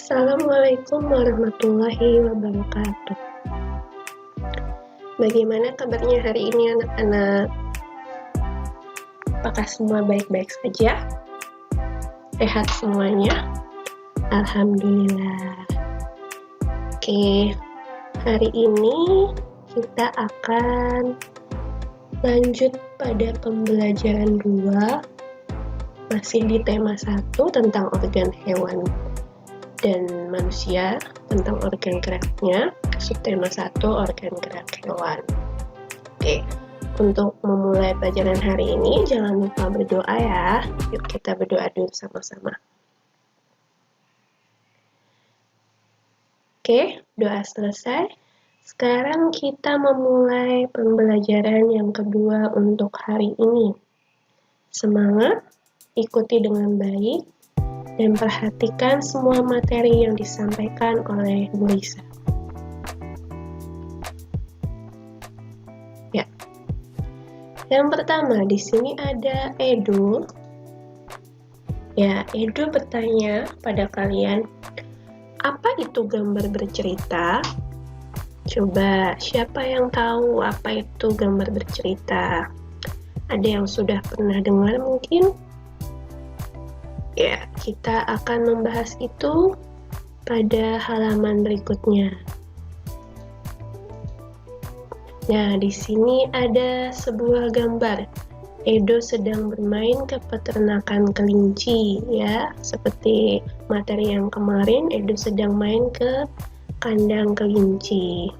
Assalamualaikum warahmatullahi wabarakatuh. Bagaimana kabarnya hari ini anak-anak? Apakah semua baik-baik saja? Sehat semuanya? Alhamdulillah. Oke, hari ini kita akan lanjut pada pembelajaran 2, masih di tema 1 tentang organ hewan dan manusia, tentang organ geraknya, subtema 1 organ gerak hewan. Oke, untuk memulai pelajaran hari ini jangan lupa berdoa ya. Yuk kita berdoa dulu sama-sama. Oke, doa selesai. Sekarang kita memulai pembelajaran yang kedua untuk hari ini. Semangat, ikuti dengan baik, dan perhatikan semua materi yang disampaikan oleh Bu Lisa. Ya. Yang pertama, di sini ada Edo. Ya, Edo bertanya pada kalian, apa itu gambar bercerita? Coba, siapa yang tahu apa itu gambar bercerita? Ada yang sudah pernah dengar mungkin? Ya, kita akan membahas itu pada halaman berikutnya. Nah, di sini ada sebuah gambar. Edo sedang bermain ke peternakan kelinci, ya. Seperti materi yang kemarin, Edo sedang main ke kandang kelinci.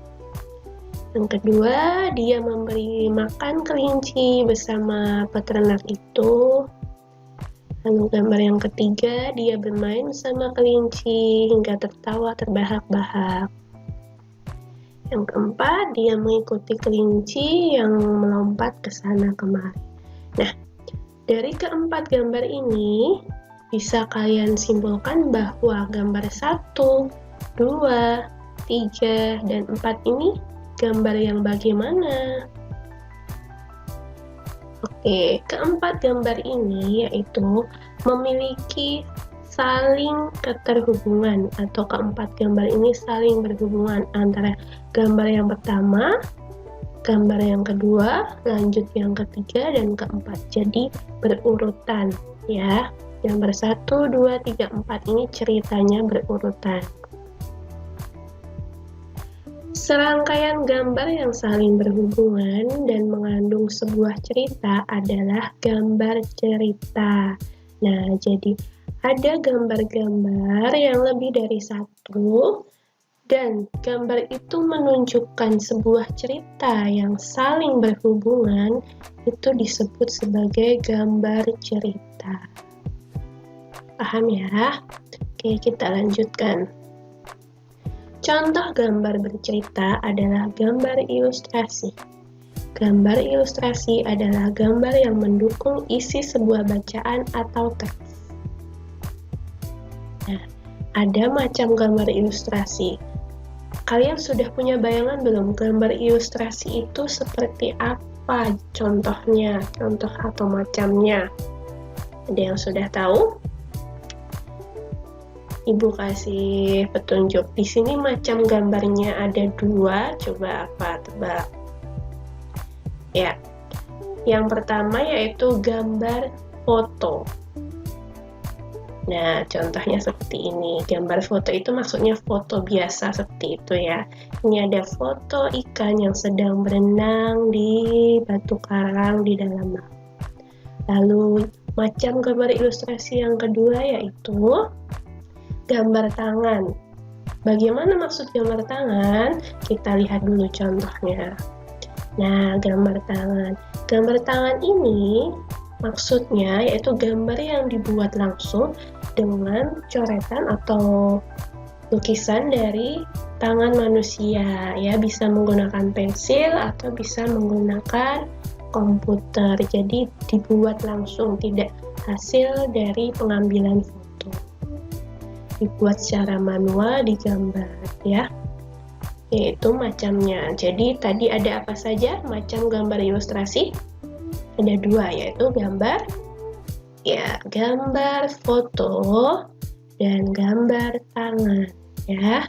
Yang kedua, dia memberi makan kelinci bersama peternak itu. Lalu gambar yang ketiga, dia bermain bersama kelinci hingga tertawa terbahak-bahak. Yang keempat, dia mengikuti kelinci yang melompat ke sana kemari. Nah, dari keempat gambar ini, bisa kalian simpulkan bahwa gambar 1, 2, 3, dan 4 ini gambar yang bagaimana? Oke, keempat gambar ini yaitu memiliki saling keterhubungan, atau keempat gambar ini saling berhubungan antara gambar yang pertama, gambar yang kedua, lanjut yang ketiga, dan keempat. Jadi berurutan ya. Gambar 1, 2, 3, 4 ini ceritanya berurutan. Serangkaian gambar yang saling berhubungan dan mengandung sebuah cerita adalah gambar cerita. Nah, jadi ada gambar-gambar yang lebih dari satu, dan gambar itu menunjukkan sebuah cerita yang saling berhubungan, itu disebut sebagai gambar cerita. Paham ya? Oke, kita lanjutkan. Contoh gambar bercerita adalah gambar ilustrasi. Gambar ilustrasi adalah gambar yang mendukung isi sebuah bacaan atau teks. Nah, ada macam gambar ilustrasi. Kalian sudah punya bayangan belum gambar ilustrasi itu seperti apa contohnya, contoh atau macamnya? Ada yang sudah tahu? Ibu kasih petunjuk. Di sini macam gambarnya ada 2. Coba apa? Tebak. Ya. Yang pertama yaitu gambar foto. Nah, contohnya seperti ini. Gambar foto itu maksudnya foto biasa seperti itu ya. Ini ada foto ikan yang sedang berenang di batu karang di dalam laut. Lalu, macam gambar ilustrasi yang kedua yaitu gambar tangan. Bagaimana maksud gambar tangan? Kita lihat dulu contohnya. Nah, gambar tangan. Gambar tangan ini maksudnya yaitu gambar yang dibuat langsung dengan coretan atau lukisan dari tangan manusia. Ya, bisa menggunakan pensil atau bisa menggunakan komputer. Jadi dibuat langsung, tidak hasil dari pengambilan foto. Dibuat secara manual, digambar ya, yaitu macamnya. Jadi tadi ada apa saja macam gambar ilustrasi? Ada 2, yaitu gambar foto dan gambar tangan ya.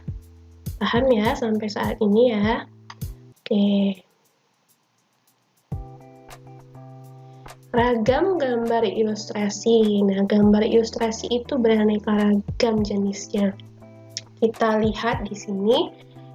Paham ya sampai saat ini ya? Oke. Ragam gambar ilustrasi. Nah, gambar ilustrasi itu beraneka ragam jenisnya. Kita lihat di sini.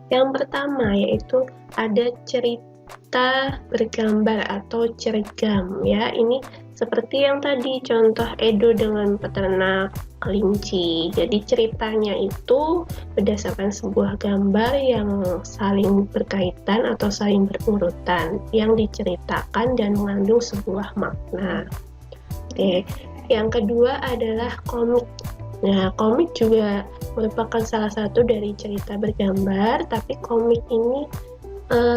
Yang pertama yaitu ada cerita bergambar atau cergam ya. Ini seperti yang tadi contoh Edo dengan peternak kelinci. Jadi ceritanya itu berdasarkan sebuah gambar yang saling berkaitan atau saling berurutan yang diceritakan dan mengandung sebuah makna. Oke. Yang kedua adalah komik. Nah, komik juga merupakan salah satu dari cerita bergambar, tapi komik ini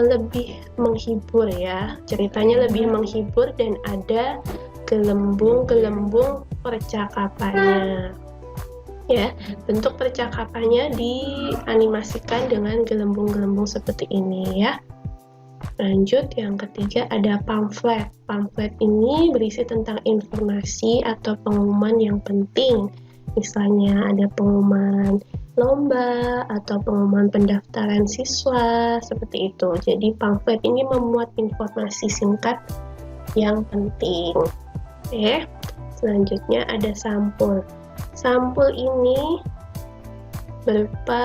lebih menghibur ya. Ceritanya lebih menghibur dan ada gelembung-gelembung percakapannya. Ya, bentuk percakapannya dianimasikan dengan gelembung-gelembung seperti ini ya. Lanjut, yang ketiga ada pamflet. Pamflet ini berisi tentang informasi atau pengumuman yang penting. Misalnya ada pengumuman lomba atau pengumuman pendaftaran siswa, seperti itu. Jadi pamflet ini memuat informasi singkat yang penting. Oke. Selanjutnya ada sampul. Sampul ini berupa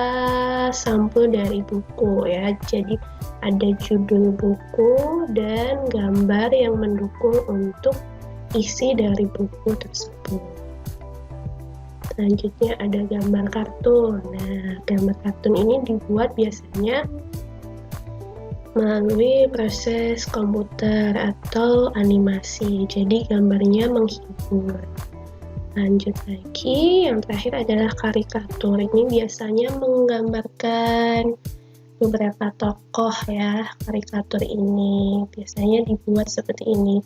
sampul dari buku ya. Jadi ada judul buku dan gambar yang mendukung untuk isi dari buku tersebut. Selanjutnya ada gambar kartun. Nah, gambar kartun ini dibuat biasanya melalui proses komputer atau animasi. Jadi gambarnya menghibur. Lanjut lagi, yang terakhir adalah karikatur. Ini biasanya menggambarkan beberapa tokoh ya. Karikatur ini biasanya dibuat seperti ini.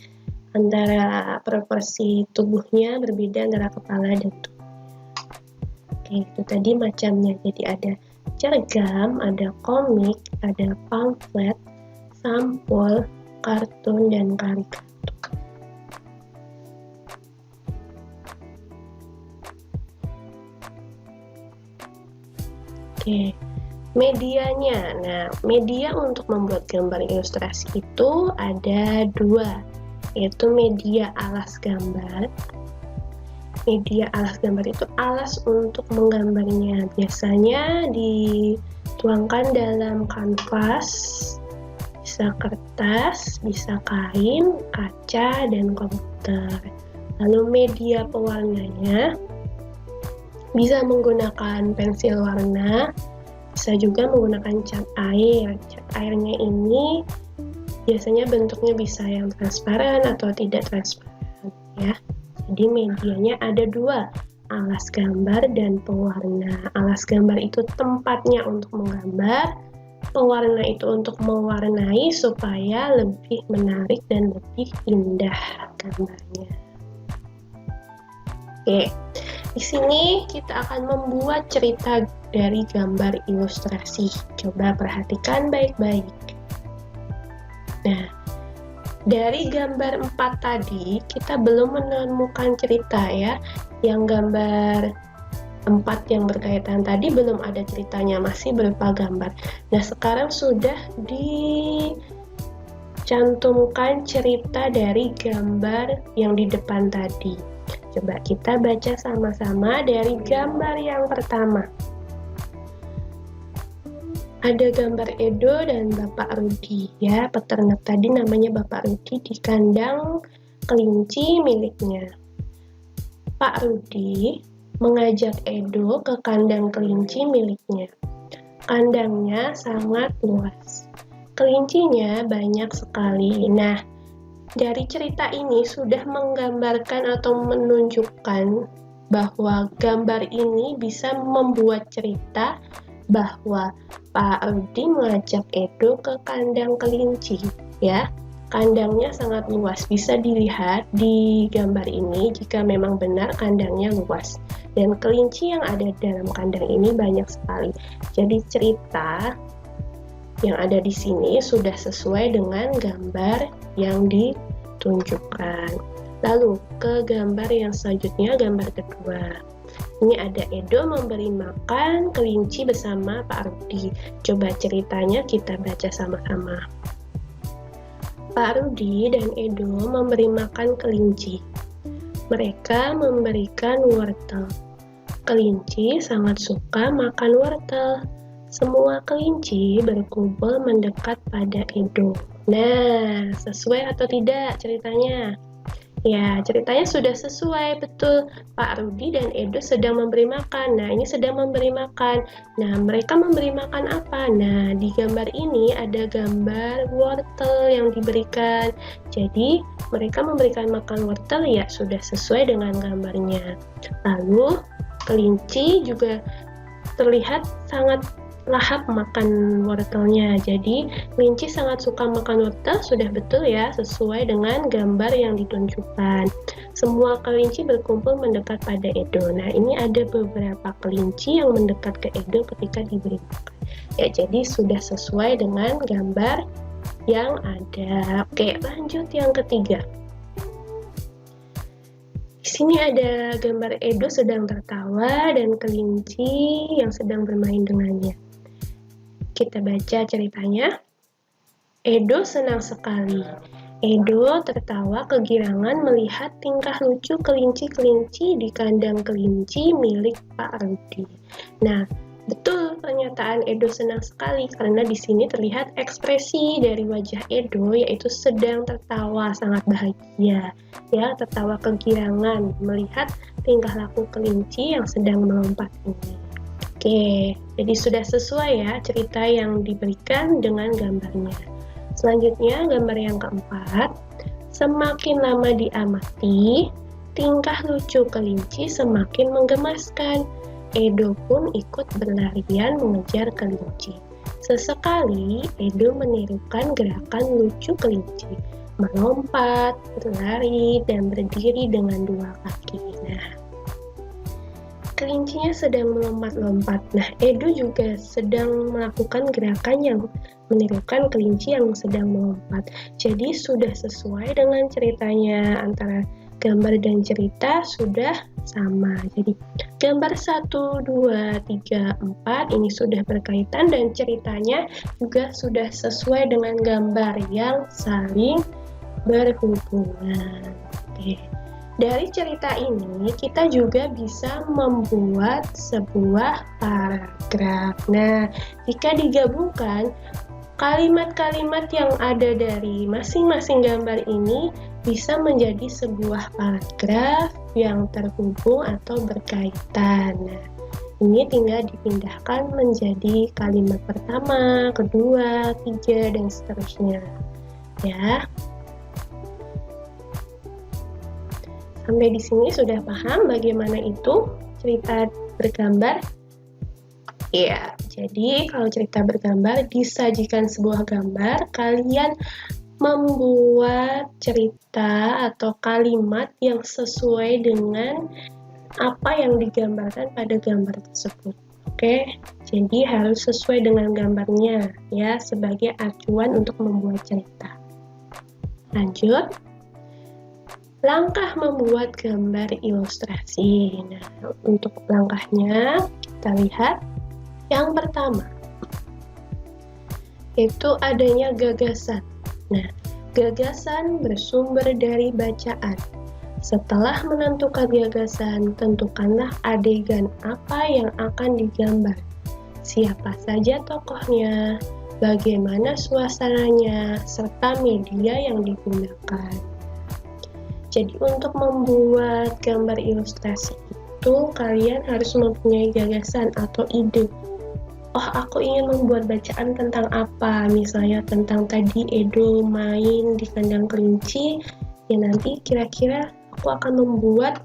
Antara proporsi tubuhnya berbeda antara kepala dan tubuh. Oke, itu tadi macamnya. Jadi ada cergam, ada komik, ada pamflet, sampul, kartun, dan karikatur. Oke, medianya. Nah, media untuk membuat gambar ilustrasi itu ada dua, yaitu media alas gambar. Media alas gambar itu alas untuk menggambarnya. Biasanya dituangkan dalam kanvas, bisa kertas, bisa kain, kaca, dan komputer. Lalu media pewarnanya bisa menggunakan pensil warna, bisa juga menggunakan cat air. Cat airnya ini biasanya bentuknya bisa yang transparan atau tidak transparan ya. Jadi medianya ada dua, alas gambar dan pewarna. Alas gambar itu tempatnya untuk menggambar, pewarna itu untuk mewarnai supaya lebih menarik dan lebih indah gambarnya. Oke, di sini kita akan membuat cerita dari gambar ilustrasi. Coba perhatikan baik-baik. Nah, dari gambar 4 tadi, kita belum menemukan cerita ya. Yang gambar 4 yang berkaitan tadi belum ada ceritanya, masih berupa gambar. Nah, sekarang sudah dicantumkan cerita dari gambar yang di depan tadi. Coba kita baca sama-sama dari gambar yang pertama. Ada gambar Edo dan Bapak Rudi ya, peternak tadi namanya Bapak Rudi di kandang kelinci miliknya. Pak Rudi mengajak Edo ke kandang kelinci miliknya. Kandangnya sangat luas. Kelincinya banyak sekali. Nah, dari cerita ini sudah menggambarkan atau menunjukkan bahwa gambar ini bisa membuat cerita bahwa Pak Rudi mengajak Edo ke kandang kelinci ya. Kandangnya sangat luas, bisa dilihat di gambar ini jika memang benar kandangnya luas dan kelinci yang ada dalam kandang ini banyak sekali. Jadi cerita yang ada di sini sudah sesuai dengan gambar yang ditunjukkan. Lalu ke gambar yang selanjutnya, gambar kedua. Ini ada Edo memberi makan kelinci bersama Pak Rudi. Coba ceritanya kita baca sama-sama. Pak Rudi dan Edo memberi makan kelinci. Mereka memberikan wortel. Kelinci sangat suka makan wortel. Semua kelinci berkumpul mendekat pada Edo. Nah, sesuai atau tidak ceritanya? Ya, ceritanya sudah sesuai, betul. Pak Rudi dan Edo sedang memberi makan. Nah, ini sedang memberi makan. Nah, mereka memberi makan apa? Nah, di gambar ini ada gambar wortel yang diberikan. Jadi, mereka memberikan makan wortel ya sudah sesuai dengan gambarnya. Lalu, kelinci juga terlihat sangat lahap makan wortelnya. Jadi, kelinci sangat suka makan wortel, sudah betul ya, sesuai dengan gambar yang ditunjukkan. Semua kelinci berkumpul mendekat pada Edo. Nah, ini ada beberapa kelinci yang mendekat ke Edo ketika diberi makan. Ya, jadi sudah sesuai dengan gambar yang ada. Oke, lanjut yang ketiga. Di sini ada gambar Edo sedang tertawa dan kelinci yang sedang bermain dengannya. Kita baca ceritanya. Edo senang sekali. Edo tertawa kegirangan melihat tingkah lucu kelinci-kelinci di kandang kelinci milik Pak Rudi. Nah, betul pernyataan Edo senang sekali karena di sini terlihat ekspresi dari wajah Edo yaitu sedang tertawa sangat bahagia. Ya, tertawa kegirangan melihat tingkah laku kelinci yang sedang melompat ini. Oke, jadi sudah sesuai ya cerita yang diberikan dengan gambarnya. Selanjutnya gambar yang keempat. Semakin lama diamati, tingkah lucu kelinci semakin menggemaskan. Edo pun ikut berlarian mengejar kelinci. Sesekali Edo menirukan gerakan lucu kelinci, melompat, berlari, dan berdiri dengan dua kaki. Nah, kelincinya sedang melompat-lompat. Nah, Edo juga sedang melakukan gerakan yang menirukan kelinci yang sedang melompat. Jadi sudah sesuai dengan ceritanya, antara gambar dan cerita sudah sama. Jadi gambar 1, 2, 3, 4 ini sudah berkaitan dan ceritanya juga sudah sesuai dengan gambar yang saling berhubungan. Oke. Dari cerita ini, kita juga bisa membuat sebuah paragraf. Nah, jika digabungkan, kalimat-kalimat yang ada dari masing-masing gambar ini bisa menjadi sebuah paragraf yang terhubung atau berkaitan. Nah, ini tinggal dipindahkan menjadi kalimat pertama, kedua, tiga, dan seterusnya. Ya. Sampai di sini sudah paham bagaimana itu cerita bergambar? Ya, jadi kalau cerita bergambar disajikan sebuah gambar, kalian membuat cerita atau kalimat yang sesuai dengan apa yang digambarkan pada gambar tersebut. Oke, jadi harus sesuai dengan gambarnya ya sebagai acuan untuk membuat cerita. Lanjut. Langkah membuat gambar ilustrasi. Nah, untuk langkahnya kita lihat yang pertama yaitu adanya gagasan. Nah, gagasan bersumber dari bacaan. Setelah menentukan gagasan, tentukanlah adegan apa yang akan digambar. Siapa saja tokohnya, bagaimana suasananya, serta media yang digunakan. Jadi untuk membuat gambar ilustrasi itu kalian harus mempunyai gagasan atau ide. Oh, aku ingin membuat bacaan tentang apa? Misalnya tentang tadi Edo main di kandang kelinci. Ya nanti kira-kira aku akan membuat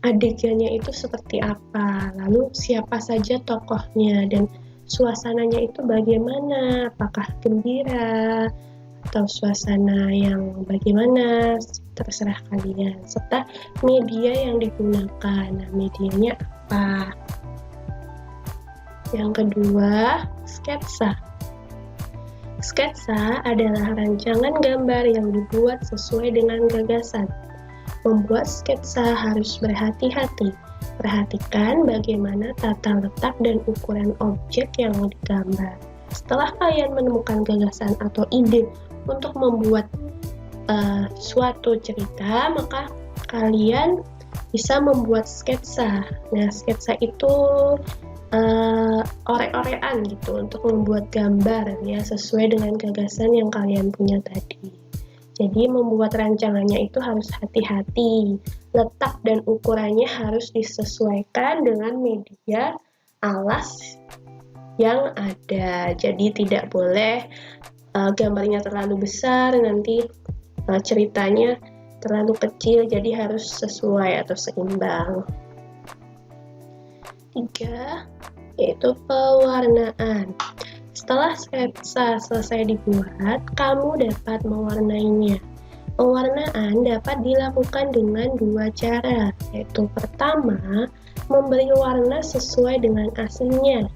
adegannya itu seperti apa. Lalu siapa saja tokohnya dan suasananya itu bagaimana? Apakah gembira atau suasana yang bagaimana, terserah kalian, serta media yang digunakan. Nah, medianya apa? Yang kedua, sketsa. Sketsa adalah rancangan gambar yang dibuat sesuai dengan gagasan. Membuat sketsa harus berhati-hati. Perhatikan bagaimana tata letak dan ukuran objek yang mau digambar. Setelah kalian menemukan gagasan atau ide untuk membuat suatu cerita, maka kalian bisa membuat sketsa. Nah, sketsa itu orek-orekan gitu untuk membuat gambar ya sesuai dengan gagasan yang kalian punya tadi. Jadi membuat rancangannya itu harus hati-hati. Letak dan ukurannya harus disesuaikan dengan media alas yang ada. Jadi tidak boleh gambarnya terlalu besar, nanti ceritanya terlalu kecil, jadi harus sesuai atau seimbang. 3, yaitu pewarnaan. Setelah sketsa selesai dibuat, kamu dapat mewarnainya. Pewarnaan dapat dilakukan dengan 2 cara, yaitu pertama, memberi warna sesuai dengan aslinya.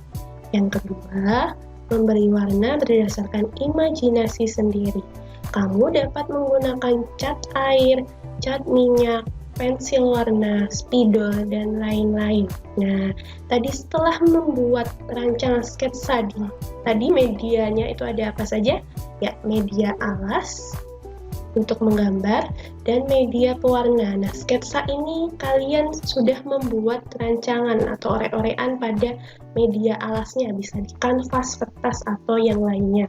Yang kedua, memberi warna berdasarkan imajinasi sendiri. Kamu dapat menggunakan cat air, cat minyak, pensil warna, spidol, dan lain-lain. Nah, tadi setelah membuat rancangan sketsa tadi medianya itu ada apa saja? Ya, media alas untuk menggambar dan media pewarna. Nah, sketsa ini kalian sudah membuat rancangan atau orek-orekan pada media alasnya, bisa di kanvas, kertas, atau yang lainnya.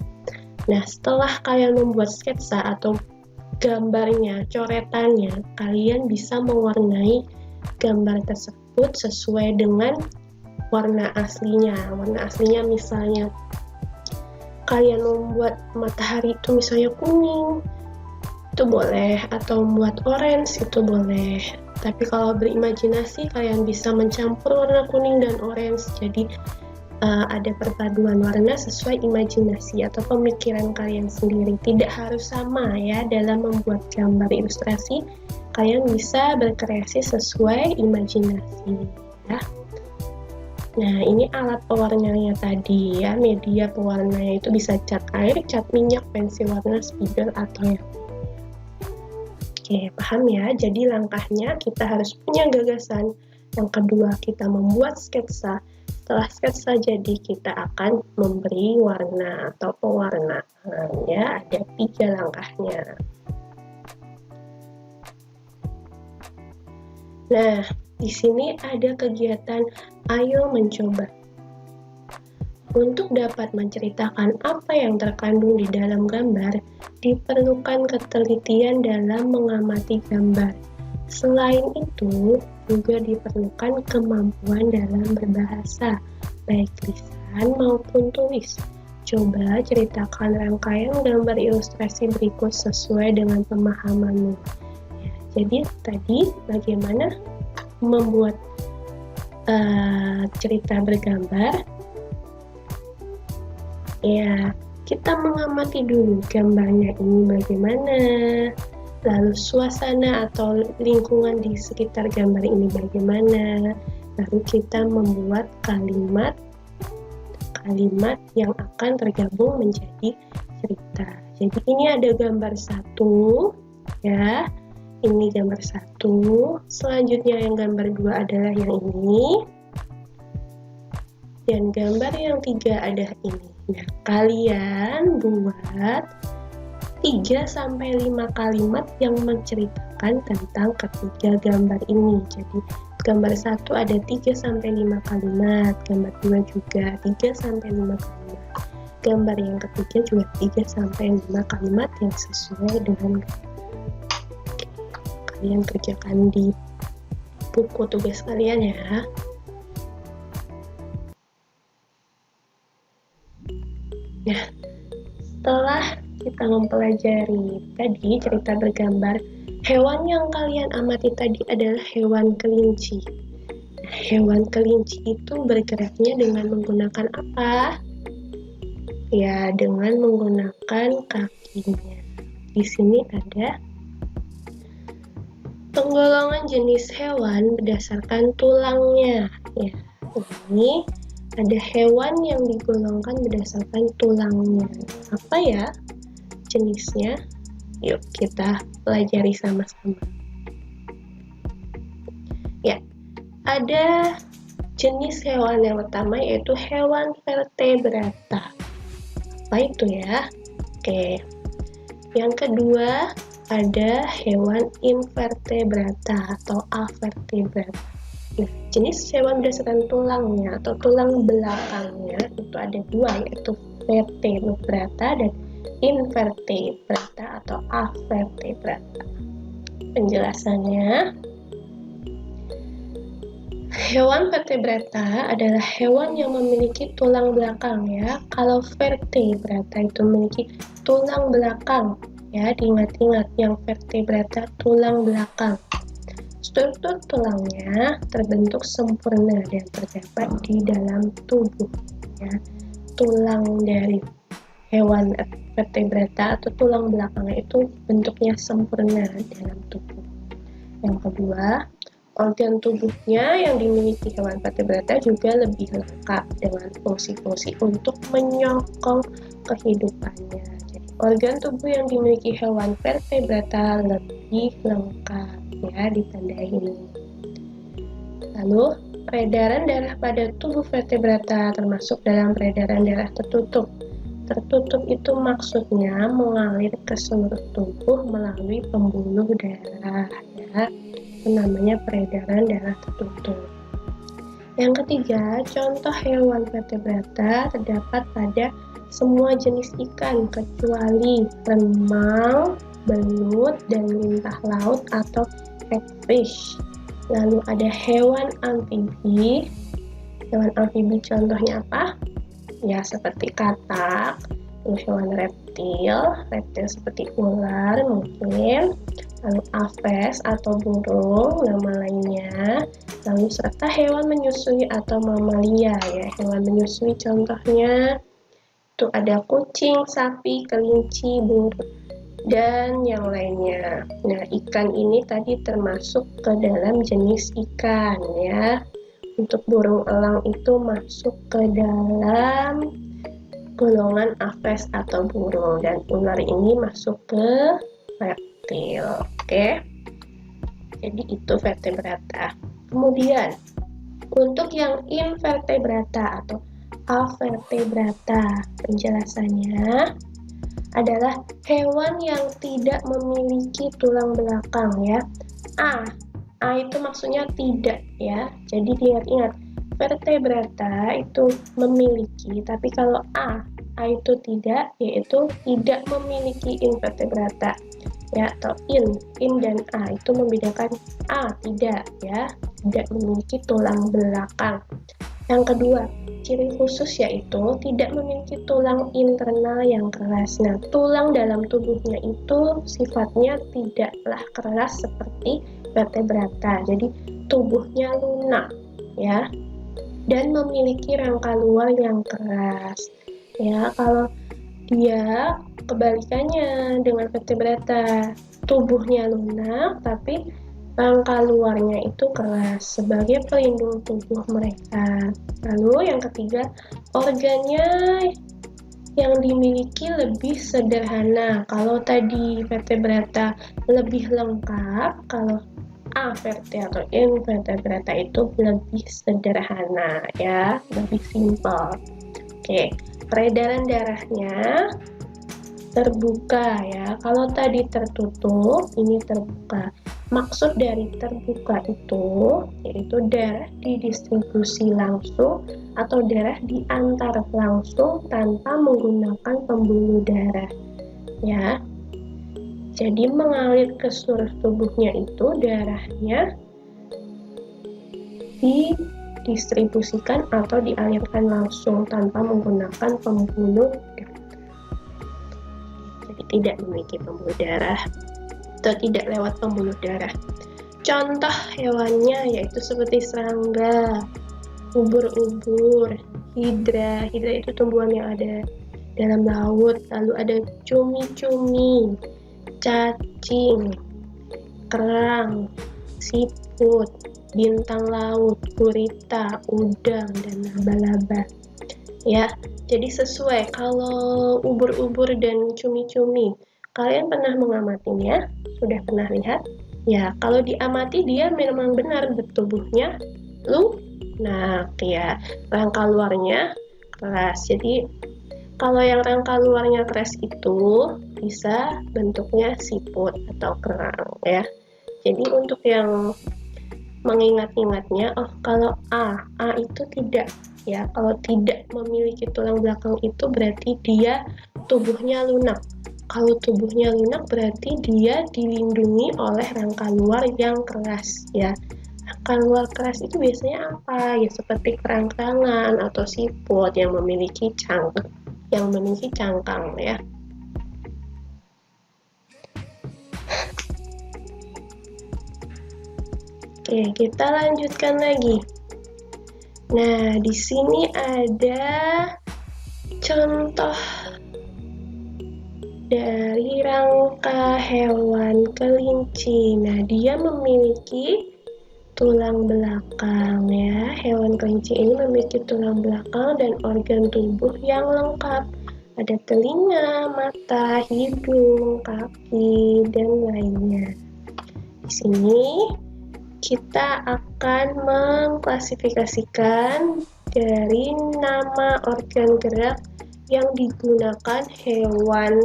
Nah, setelah kalian membuat sketsa atau gambarnya, coretannya, kalian bisa mewarnai gambar tersebut sesuai dengan warna aslinya. Warna aslinya misalnya kalian membuat matahari itu misalnya kuning, itu boleh, atau membuat orange itu boleh. Tapi kalau berimajinasi, kalian bisa mencampur warna kuning dan orange, jadi ada perpaduan warna sesuai imajinasi atau pemikiran kalian sendiri. Tidak harus sama ya dalam membuat gambar ilustrasi. Kalian bisa berkreasi sesuai imajinasi ya. Nah, ini alat pewarnanya tadi ya. Media pewarnanya itu bisa cat air, cat minyak, pensil warna, spidol, atau yang Oke, paham ya? Jadi langkahnya kita harus punya gagasan. Yang kedua, kita membuat sketsa. Setelah sketsa jadi, kita akan memberi warna atau pewarnaan ya. Ada 3 langkahnya. Nah, di sini ada kegiatan ayo mencoba. Untuk dapat menceritakan apa yang terkandung di dalam gambar, diperlukan ketelitian dalam mengamati gambar. Selain itu, juga diperlukan kemampuan dalam berbahasa, baik lisan maupun tulis. Coba ceritakan rangkaian gambar ilustrasi berikut sesuai dengan pemahamanmu. Ya, jadi tadi bagaimana membuat cerita bergambar? Ya, kita mengamati dulu gambarnya ini bagaimana, lalu suasana atau lingkungan di sekitar gambar ini bagaimana, lalu kita membuat kalimat yang akan tergabung menjadi cerita. Jadi ini ada gambar 1 ya, ini gambar 1, selanjutnya yang gambar 2 adalah yang ini, dan gambar yang 3 ada ini. Nah, kalian buat 3-5 kalimat yang menceritakan tentang ketiga gambar ini. Jadi, gambar 1 ada 3-5 kalimat, gambar 2 juga 3-5 kalimat. Gambar yang ketiga juga 3-5 kalimat yang sesuai dengan kalian kerjakan di buku tugas kalian ya. Nah, setelah kita mempelajari tadi cerita bergambar, hewan yang kalian amati tadi adalah hewan kelinci. Nah, hewan kelinci itu bergeraknya dengan menggunakan apa? Ya, dengan menggunakan kakinya. Di sini ada penggolongan jenis hewan berdasarkan tulangnya. Ya, ini ada hewan yang digolongkan berdasarkan tulangnya. Apa ya jenisnya? Yuk kita pelajari sama-sama. Ya, Ada jenis hewan yang pertama yaitu hewan vertebrata. Apa itu ya? Oke. Yang kedua ada hewan invertebrata atau avertebrata. Nah, jenis hewan berdasarkan tulangnya atau tulang belakangnya itu ada dua, yaitu vertebrata dan invertebrata atau avertebrata. Penjelasannya, hewan vertebrata adalah hewan yang memiliki tulang belakang ya. Kalau vertebrata itu memiliki tulang belakang ya, diingat-ingat yang vertebrata tulang belakang. Struktur tulangnya terbentuk sempurna dan terdapat di dalam tubuh ya. Tulang dari hewan vertebrata atau tulang belakangnya itu bentuknya sempurna dalam tubuh. Yang kedua, organ tubuhnya yang dimiliki hewan vertebrata juga lebih lengkap dengan fungsi-fungsi untuk menyokong kehidupannya. Jadi, organ tubuh yang dimiliki hewan vertebrata lebih lengkap ya, ditandai ini. Lalu, peredaran darah pada tubuh vertebrata termasuk dalam peredaran darah tertutup. Tertutup itu maksudnya mengalir ke seluruh tubuh melalui pembuluh darah ya. Itu namanya peredaran darah tertutup. Yang ketiga, contoh hewan vertebrata terdapat pada semua jenis ikan kecuali remang, belut, dan lintah laut atau catfish. Lalu ada hewan amfibi. Hewan amfibi contohnya apa? Ya, seperti katak. Lalu hewan reptil seperti ular mungkin. Lalu aves atau burung, nama lainnya. Lalu serta hewan menyusui atau mamalia ya. Hewan menyusui contohnya itu ada kucing, sapi, kelinci, burung, dan yang lainnya. Nah, ikan ini tadi termasuk ke dalam jenis ikan ya. Untuk burung elang itu masuk ke dalam golongan aves atau burung, dan ular ini masuk ke reptil. Oke. Jadi itu vertebrata. Kemudian untuk yang invertebrata atau avertebrata, penjelasannya adalah hewan yang tidak memiliki tulang belakang ya. A itu maksudnya tidak ya. Jadi diingat-ingat, vertebrata itu memiliki, tapi kalau A itu tidak, yaitu tidak memiliki invertebrata ya, atau in dan A itu membedakan A tidak ya, tidak memiliki tulang belakang. Yang kedua, ciri khusus yaitu tidak memiliki tulang internal yang keras. Nah, tulang dalam tubuhnya itu sifatnya tidaklah keras seperti vertebrata. Jadi, tubuhnya lunak ya, dan memiliki rangka luar yang keras. Ya, kalau dia kebalikannya dengan vertebrata, tubuhnya lunak tapi rangka luarnya itu keras sebagai pelindung tubuh mereka. Lalu yang ketiga, organnya yang dimiliki lebih sederhana. Kalau tadi vertebrata lebih lengkap, kalau averte atau invertebrata itu lebih sederhana ya, lebih simpel. Oke, peredaran darahnya terbuka ya. Kalau tadi tertutup, ini terbuka. Maksud dari terbuka itu yaitu darah didistribusi langsung atau darah diantar langsung tanpa menggunakan pembuluh darah ya. Jadi mengalir ke seluruh tubuhnya itu darahnya didistribusikan atau dialirkan langsung tanpa menggunakan pembuluh darah. Jadi tidak memiliki pembuluh darah atau tidak lewat pembuluh darah. Contoh hewannya yaitu seperti serangga, ubur-ubur, hidra. Hidra itu tumbuhan yang ada dalam laut. Lalu ada cumi-cumi, cacing, kerang, siput, bintang laut, gurita, udang, dan laba-laba. Ya, jadi sesuai. Kalau ubur-ubur dan cumi-cumi, kalian pernah mengamatinya? Sudah pernah lihat? Ya, kalau diamati dia memang benar bertubuhnya lunak ya. Rangka luarnya keras. Jadi kalau yang rangka luarnya keras itu bisa bentuknya siput atau kerang ya. Jadi untuk yang mengingat-ingatnya, oh kalau A itu tidak ya. Kalau tidak memiliki tulang belakang itu berarti dia tubuhnya lunak. Kalau tubuhnya lunak berarti dia dilindungi oleh rangka luar yang keras ya. Rangka luar keras itu biasanya apa? Ya seperti kerangkangan atau siput yang memiliki cangkang ya. Oke, kita lanjutkan lagi. Nah, di sini ada contoh dari rangka hewan kelinci. Nah, dia memiliki tulang belakang ya. Hewan kelinci ini memiliki tulang belakang dan organ tubuh yang lengkap. Ada telinga, mata, hidung, kaki, dan lainnya. Di sini kita akan mengklasifikasikan dari nama organ gerak yang digunakan hewan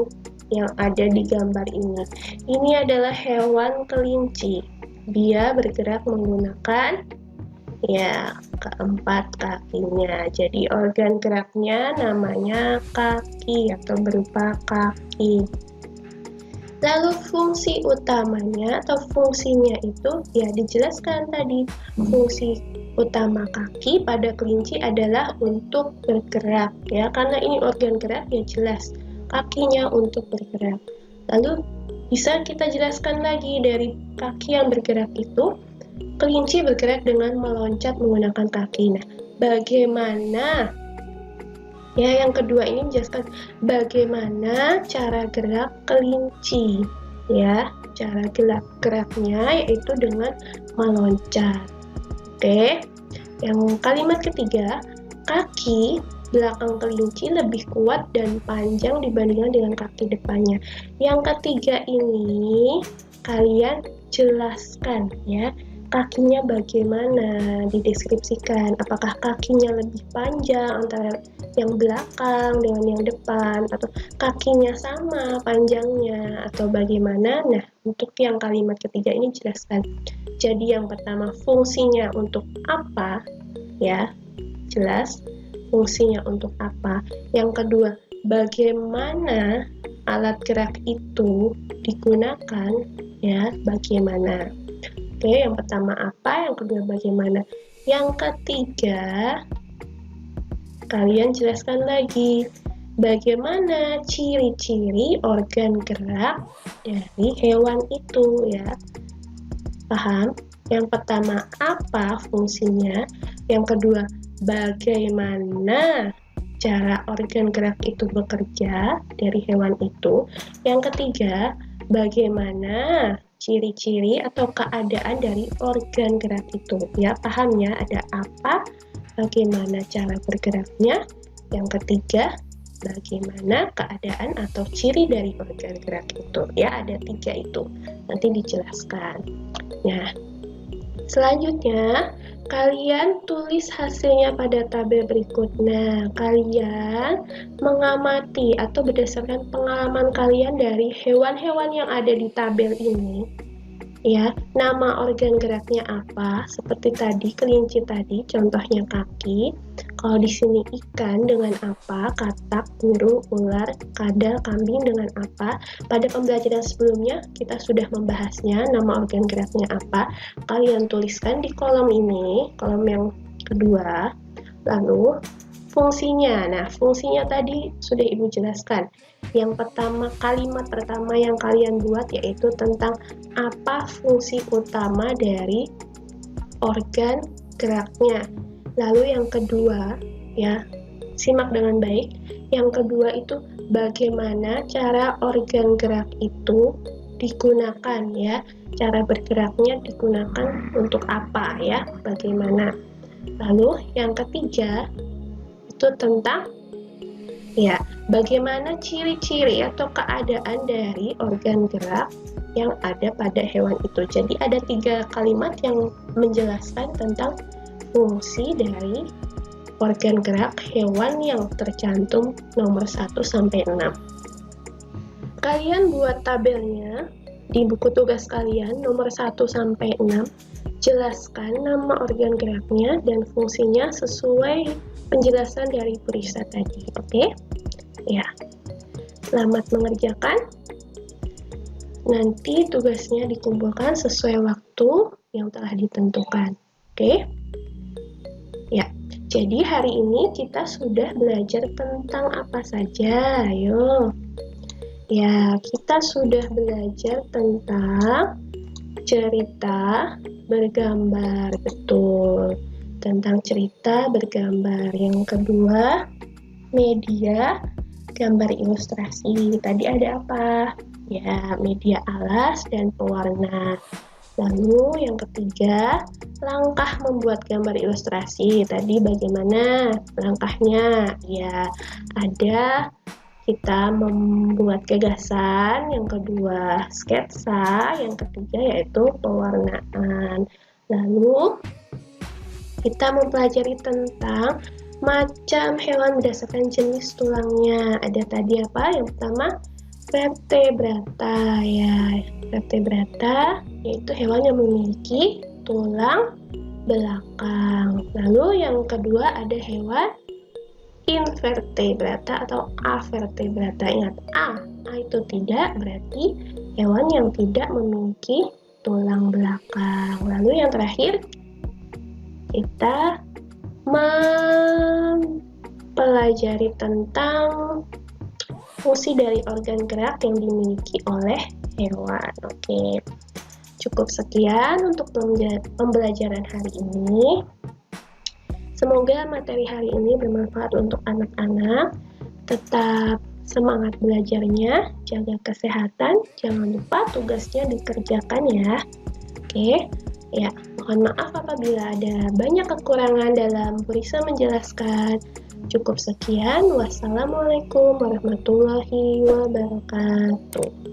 yang ada di gambar ini. Ini adalah hewan kelinci. Dia bergerak menggunakan ya keempat kakinya. Jadi organ geraknya namanya kaki atau berupa kaki. Lalu fungsi utamanya atau fungsinya itu ya dijelaskan tadi. Fungsi utama kaki pada kelinci adalah untuk bergerak ya, karena ini organ gerak ya jelas kakinya untuk bergerak. Lalu bisa kita jelaskan lagi dari kaki yang bergerak itu, kelinci bergerak dengan meloncat menggunakan kaki. Nah, bagaimana ya, yang kedua ini menjelaskan bagaimana cara gerak kelinci ya. Cara geraknya yaitu dengan meloncat. Oke. Yang kalimat ketiga, kaki belakang kelinci lebih kuat dan panjang dibandingkan dengan kaki depannya. Yang ketiga ini kalian jelaskan ya. Kakinya bagaimana, dideskripsikan. Apakah kakinya lebih panjang antara yang belakang dengan yang depan, atau kakinya sama panjangnya, atau bagaimana? Nah, untuk yang kalimat ketiga ini jelaskan. Jadi yang pertama, fungsinya untuk apa? Ya, jelas fungsinya untuk apa. Yang kedua, bagaimana alat gerak itu digunakan? Ya, bagaimana? Oke, yang pertama apa, yang kedua bagaimana. Yang ketiga, kalian jelaskan lagi bagaimana ciri-ciri organ gerak dari hewan itu ya. Paham? Yang pertama apa fungsinya, yang kedua bagaimana cara organ gerak itu bekerja dari hewan itu, yang ketiga bagaimana ciri-ciri atau keadaan dari organ gerak itu ya. Paham ya, ada apa, bagaimana cara bergeraknya, yang ketiga bagaimana keadaan atau ciri dari organ gerak itu ya. Ada tiga itu, nanti dijelaskan. Nah, selanjutnya kalian tulis hasilnya pada tabel berikut. Nah, kalian mengamati atau berdasarkan pengalaman kalian dari hewan-hewan yang ada di tabel ini, ya, nama organ geraknya apa? Seperti tadi, kelinci tadi, contohnya kaki. Kalau di sini ikan dengan apa? Katak, burung, ular, kadal, kambing dengan apa? Pada pembelajaran sebelumnya kita sudah membahasnya, nama organ geraknya apa. Kalian tuliskan di kolom ini, kolom yang kedua. Lalu fungsinya. Nah, fungsinya tadi sudah Ibu jelaskan. Yang pertama, kalimat pertama yang kalian buat yaitu tentang apa fungsi utama dari organ geraknya. Lalu yang kedua, ya, simak dengan baik. Yang kedua itu bagaimana cara organ gerak itu digunakan ya. Cara bergeraknya digunakan untuk apa ya? Bagaimana? Lalu yang ketiga itu tentang ya, bagaimana ciri-ciri atau keadaan dari organ gerak yang ada pada hewan itu. Jadi ada 3 kalimat yang menjelaskan tentang fungsi dari organ gerak hewan yang tercantum nomor 1 sampai 6. Kalian buat tabelnya di buku tugas kalian nomor 1 sampai 6. Jelaskan nama organ geraknya dan fungsinya sesuai penjelasan dari Bu Risa tadi. Oke? Ya. Selamat mengerjakan. Nanti tugasnya dikumpulkan sesuai waktu yang telah ditentukan. Oke? Ya. Jadi hari ini kita sudah belajar tentang apa saja? Ayo. Ya, kita sudah belajar tentang cerita bergambar, betul. Tentang cerita bergambar. Yang kedua, media gambar ilustrasi. Tadi ada apa? Ya, media alas dan pewarna. Lalu yang ketiga, langkah membuat gambar ilustrasi. Tadi bagaimana langkahnya? Ya, ada kita membuat gagasan, yang kedua sketsa, yang ketiga yaitu pewarnaan. Lalu kita mempelajari tentang macam hewan berdasarkan jenis tulangnya. Ada tadi apa? Yang pertama vertebrata, ya. Vertebrata yaitu hewan yang memiliki tulang belakang. Lalu yang kedua ada hewan invertebrata atau avertebrata. Ingat, A itu tidak, berarti hewan yang tidak memiliki tulang belakang. Lalu yang terakhir kita mempelajari tentang fungsi dari organ gerak yang dimiliki oleh hewan. Oke, cukup sekian untuk pembelajaran hari ini. Semoga materi hari ini bermanfaat untuk anak-anak. Tetap semangat belajarnya, jaga kesehatan, jangan lupa tugasnya dikerjakan ya. Oke, ya, mohon maaf apabila ada banyak kekurangan dalam Bu Risa menjelaskan. Cukup sekian, wassalamualaikum warahmatullahi wabarakatuh.